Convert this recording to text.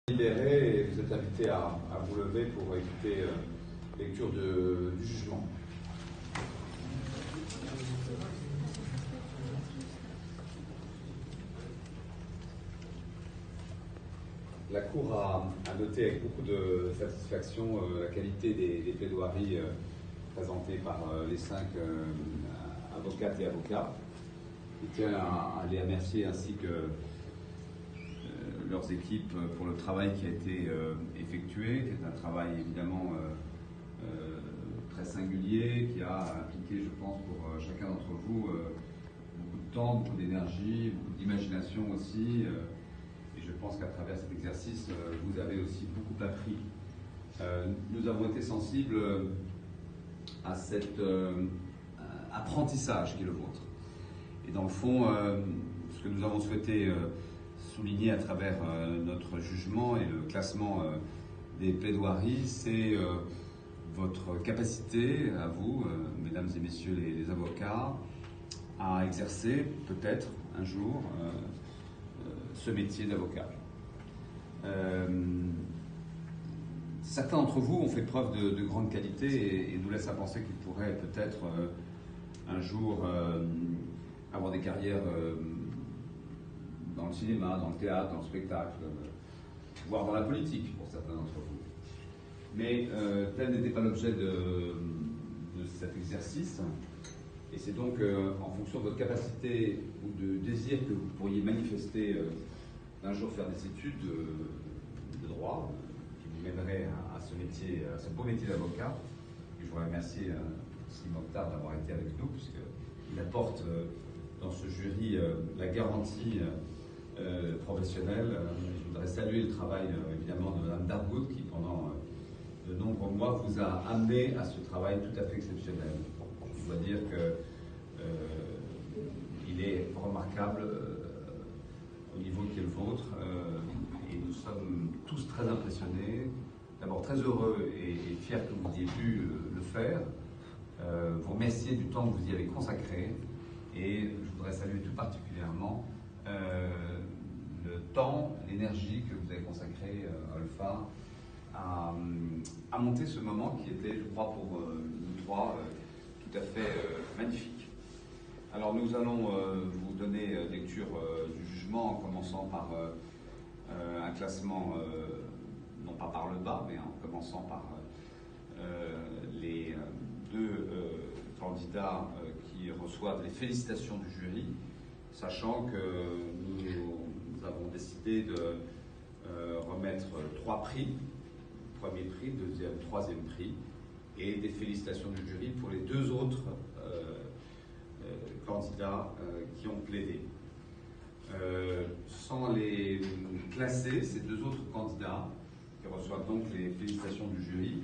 Libéré et vous êtes invité à vous lever pour écouter lecture du jugement. La Cour a noté avec beaucoup de satisfaction la qualité des plaidoiries présentées par les 5 avocates et avocats. Je tiens à les remercier ainsi que leurs équipes pour le travail qui a été effectué, qui est un travail évidemment très singulier, qui a impliqué, je pense, pour chacun d'entre vous beaucoup de temps, beaucoup d'énergie, beaucoup d'imagination aussi. Et je pense qu'à travers cet exercice, vous avez aussi beaucoup appris. Nous avons été sensibles à cet apprentissage qui est le vôtre. Et dans le fond, ce que nous avons souhaité souligner à travers notre jugement et le classement des plaidoiries, c'est votre capacité à vous, mesdames et messieurs les avocats, à exercer peut-être un jour ce métier d'avocat. Certains d'entre vous ont fait preuve de grande qualité et nous laissent à penser qu'ils pourraient peut-être un jour avoir des carrières dans le cinéma, dans le théâtre, dans le spectacle, voire dans la politique pour certains d'entre vous. Mais tel n'était pas l'objet de cet exercice. Et c'est donc en fonction de votre capacité ou de désir que vous pourriez manifester d'un jour faire des études de droit qui vous mèneraient à ce métier, à ce beau métier d'avocat. Et je voudrais remercier Simon Mokhtar d'avoir été avec nous, puisqu'il apporte dans ce jury la garantie professionnelle. Je voudrais saluer le travail évidemment de Mme Dargout qui pendant de nombreux mois vous a amené à ce travail tout à fait exceptionnel. Je dois dire qu'il est remarquable au niveau qui est le vôtre et nous sommes tous très impressionnés, d'abord très heureux et fiers que vous ayez pu le faire. Vous remercier du temps que vous y avez consacré et je voudrais saluer tout particulièrement le temps, l'énergie que vous avez consacré à Olfa à monter ce moment qui était, je crois, pour nous trois tout à fait magnifique. Alors nous allons vous donner lecture du jugement en commençant par un classement, non pas par le bas, mais en commençant par les deux candidats qui reçoivent les félicitations du jury, sachant que nous avons décidé de remettre 3 prix, premier prix, deuxième, troisième prix, et des félicitations du jury pour les 2 autres candidats qui ont plaidé. Sans les classer, ces 2 autres candidats, qui reçoivent donc les félicitations du jury,